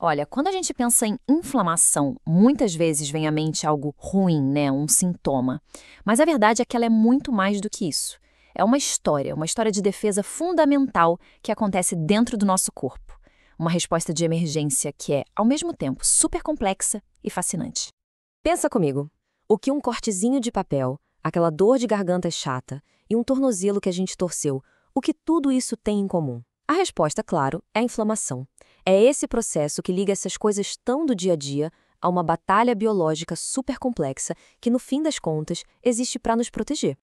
Olha, quando a gente pensa em inflamação, muitas vezes vem à mente algo ruim, né? Um sintoma. Mas a verdade é que ela é muito mais do que isso. É uma história de defesa fundamental que acontece dentro do nosso corpo. Uma resposta de emergência que é, ao mesmo tempo, super complexa e fascinante. Pensa comigo. O que um cortezinho de papel, aquela dor de garganta chata e um tornozelo que a gente torceu, o que tudo isso tem em comum? A resposta, claro, é a inflamação. É esse processo que liga essas coisas tão do dia a dia a uma batalha biológica super complexa que, no fim das contas, existe para nos proteger.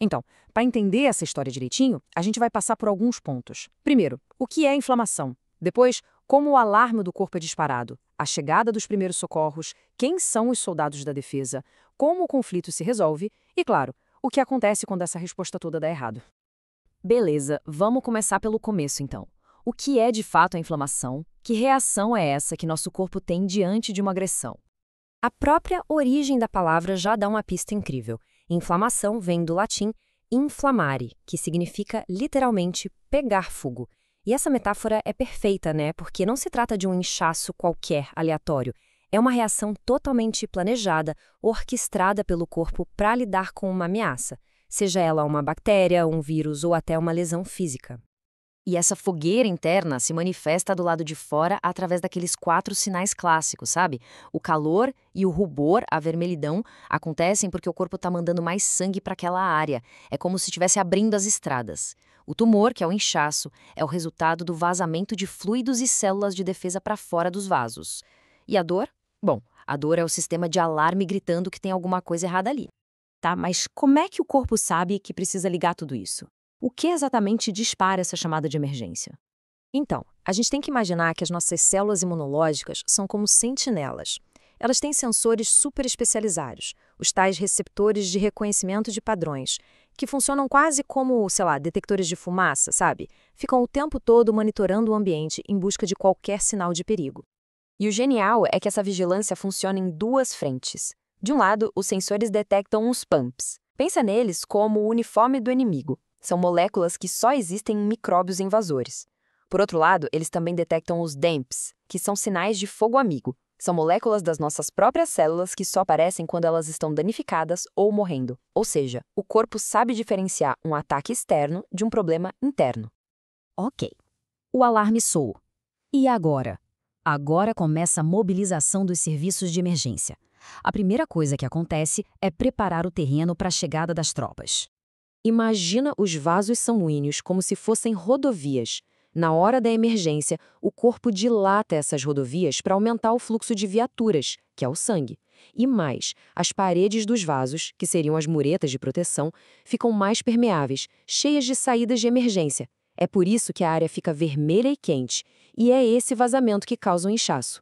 Então, para entender essa história direitinho, a gente vai passar por alguns pontos. Primeiro, o que é inflamação? Depois, como o alarme do corpo é disparado, a chegada dos primeiros socorros, quem são os soldados da defesa, como o conflito se resolve e, claro, o que acontece quando essa resposta toda dá errado. Beleza, vamos começar pelo começo então. O que é de fato a inflamação? Que reação é essa que nosso corpo tem diante de uma agressão? A própria origem da palavra já dá uma pista incrível. Inflamação vem do latim inflamare, que significa literalmente pegar fogo. E essa metáfora é perfeita, né? Porque não se trata de um inchaço qualquer, aleatório. É uma reação totalmente planejada, orquestrada pelo corpo para lidar com uma ameaça, seja ela uma bactéria, um vírus ou até uma lesão física. E essa fogueira interna se manifesta do lado de fora através daqueles 4 sinais clássicos, sabe? O calor e o rubor, a vermelhidão, acontecem porque o corpo está mandando mais sangue para aquela área. É como se estivesse abrindo as estradas. O tumor, que é o inchaço, é o resultado do vazamento de fluidos e células de defesa para fora dos vasos. E a dor? Bom, a dor é o sistema de alarme gritando que tem alguma coisa errada ali. Tá, mas como é que o corpo sabe que precisa ligar tudo isso? O que exatamente dispara essa chamada de emergência? Então, a gente tem que imaginar que as nossas células imunológicas são como sentinelas. Elas têm sensores super especializados, os tais receptores de reconhecimento de padrões, que funcionam quase como, sei lá, detectores de fumaça, sabe? Ficam o tempo todo monitorando o ambiente em busca de qualquer sinal de perigo. E o genial é que essa vigilância funciona em 2 frentes. De um lado, os sensores detectam os PAMPs. Pensa neles como o uniforme do inimigo. São moléculas que só existem em micróbios invasores. Por outro lado, eles também detectam os DAMPs, que são sinais de fogo amigo. São moléculas das nossas próprias células que só aparecem quando elas estão danificadas ou morrendo. Ou seja, o corpo sabe diferenciar um ataque externo de um problema interno. Ok. O alarme soou. E agora? Agora começa a mobilização dos serviços de emergência. A primeira coisa que acontece é preparar o terreno para a chegada das tropas. Imagina os vasos sanguíneos como se fossem rodovias. Na hora da emergência, o corpo dilata essas rodovias para aumentar o fluxo de viaturas, que é o sangue. E mais, as paredes dos vasos, que seriam as muretas de proteção, ficam mais permeáveis, cheias de saídas de emergência. É por isso que a área fica vermelha e quente, e é esse vazamento que causa o inchaço.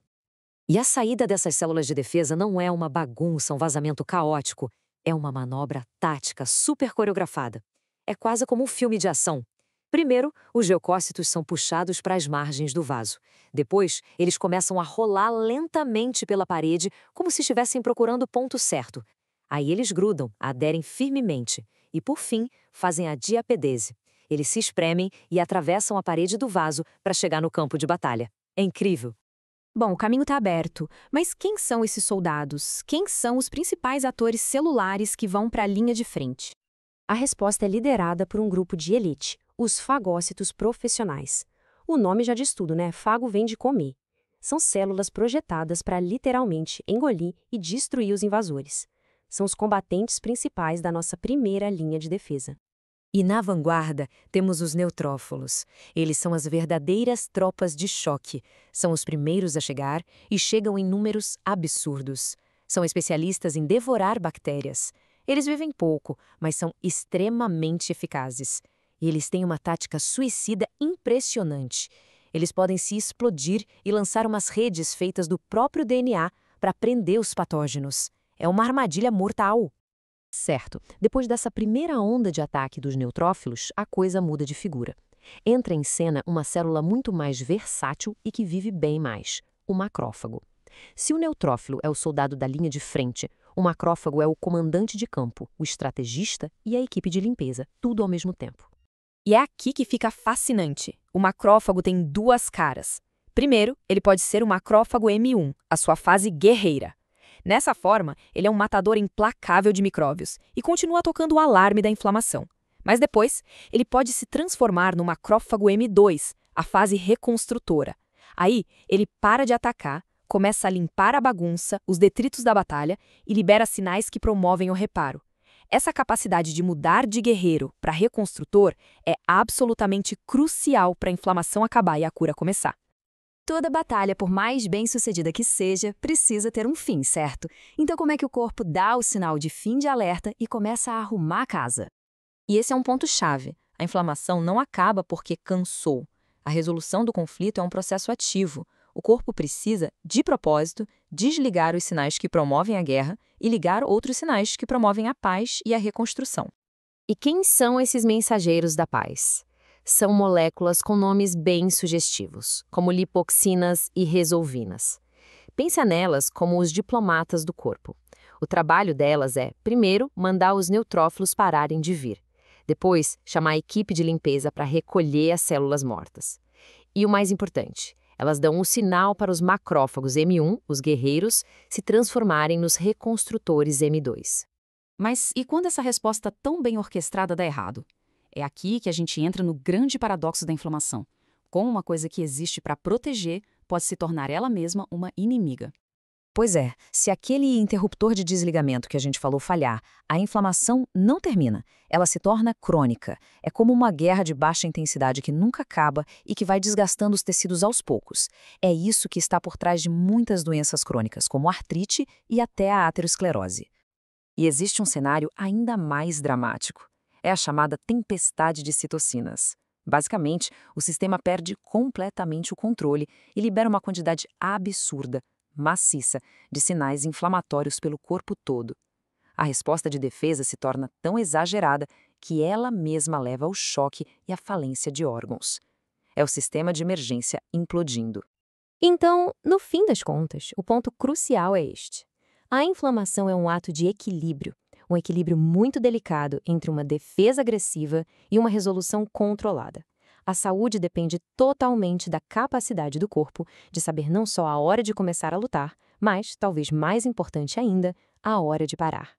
E a saída dessas células de defesa não é uma bagunça, um vazamento caótico. É uma manobra tática super coreografada. É quase como um filme de ação. Primeiro, os leucócitos são puxados para as margens do vaso. Depois, eles começam a rolar lentamente pela parede, como se estivessem procurando o ponto certo. Aí eles grudam, aderem firmemente. E, por fim, fazem a diapedese. Eles se espremem e atravessam a parede do vaso para chegar no campo de batalha. É incrível. Bom, o caminho está aberto, mas quem são esses soldados? Quem são os principais atores celulares que vão para a linha de frente? A resposta é liderada por um grupo de elite, os fagócitos profissionais. O nome já diz tudo, né? Fago vem de comer. São células projetadas para literalmente engolir e destruir os invasores. São os combatentes principais da nossa primeira linha de defesa. E na vanguarda temos os neutrófilos. Eles são as verdadeiras tropas de choque. São os primeiros a chegar e chegam em números absurdos. São especialistas em devorar bactérias. Eles vivem pouco, mas são extremamente eficazes. E eles têm uma tática suicida impressionante. Eles podem se explodir e lançar umas redes feitas do próprio DNA para prender os patógenos. É uma armadilha mortal. Certo. Depois dessa primeira onda de ataque dos neutrófilos, a coisa muda de figura. Entra em cena uma célula muito mais versátil e que vive bem mais, o macrófago. Se o neutrófilo é o soldado da linha de frente, o macrófago é o comandante de campo, o estrategista e a equipe de limpeza, tudo ao mesmo tempo. E é aqui que fica fascinante. O macrófago tem 2 caras. Primeiro, ele pode ser um macrófago M1, a sua fase guerreira. Nessa forma, ele é um matador implacável de micróbios e continua tocando o alarme da inflamação. Mas depois, ele pode se transformar no macrófago M2, a fase reconstrutora. Aí, ele para de atacar, começa a limpar a bagunça, os detritos da batalha e libera sinais que promovem o reparo. Essa capacidade de mudar de guerreiro para reconstrutor é absolutamente crucial para a inflamação acabar e a cura começar. Toda batalha, por mais bem-sucedida que seja, precisa ter um fim, certo? Então como é que o corpo dá o sinal de fim de alerta e começa a arrumar a casa? E esse é um ponto-chave. A inflamação não acaba porque cansou. A resolução do conflito é um processo ativo. O corpo precisa, de propósito, desligar os sinais que promovem a guerra e ligar outros sinais que promovem a paz e a reconstrução. E quem são esses mensageiros da paz? São moléculas com nomes bem sugestivos, como lipoxinas e resolvinas. Pensa nelas como os diplomatas do corpo. O trabalho delas é, primeiro, mandar os neutrófilos pararem de vir. Depois, chamar a equipe de limpeza para recolher as células mortas. E o mais importante, elas dão um sinal para os macrófagos M1, os guerreiros, se transformarem nos reconstrutores M2. Mas e quando essa resposta tão bem orquestrada dá errado? É aqui que a gente entra no grande paradoxo da inflamação. Como uma coisa que existe para proteger pode se tornar ela mesma uma inimiga. Pois é, se aquele interruptor de desligamento que a gente falou falhar, a inflamação não termina, ela se torna crônica. É como uma guerra de baixa intensidade que nunca acaba e que vai desgastando os tecidos aos poucos. É isso que está por trás de muitas doenças crônicas, como artrite e até a aterosclerose. E existe um cenário ainda mais dramático. É a chamada tempestade de citocinas. Basicamente, o sistema perde completamente o controle e libera uma quantidade absurda, maciça, de sinais inflamatórios pelo corpo todo. A resposta de defesa se torna tão exagerada que ela mesma leva ao choque e à falência de órgãos. É o sistema de emergência implodindo. Então, no fim das contas, o ponto crucial é este. A inflamação é um ato de equilíbrio, um equilíbrio muito delicado entre uma defesa agressiva e uma resolução controlada. A saúde depende totalmente da capacidade do corpo de saber não só a hora de começar a lutar, mas, talvez mais importante ainda, a hora de parar.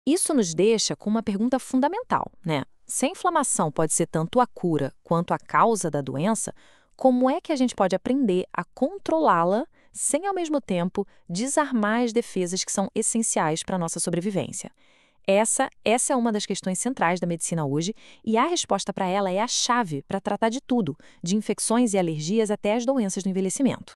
Isso nos deixa com uma pergunta fundamental, né? Se a inflamação pode ser tanto a cura quanto a causa da doença, como é que a gente pode aprender a controlá-la sem, ao mesmo tempo, desarmar as defesas que são essenciais para a nossa sobrevivência? Essa é uma das questões centrais da medicina hoje e a resposta para ela é a chave para tratar de tudo, de infecções e alergias até as doenças do envelhecimento.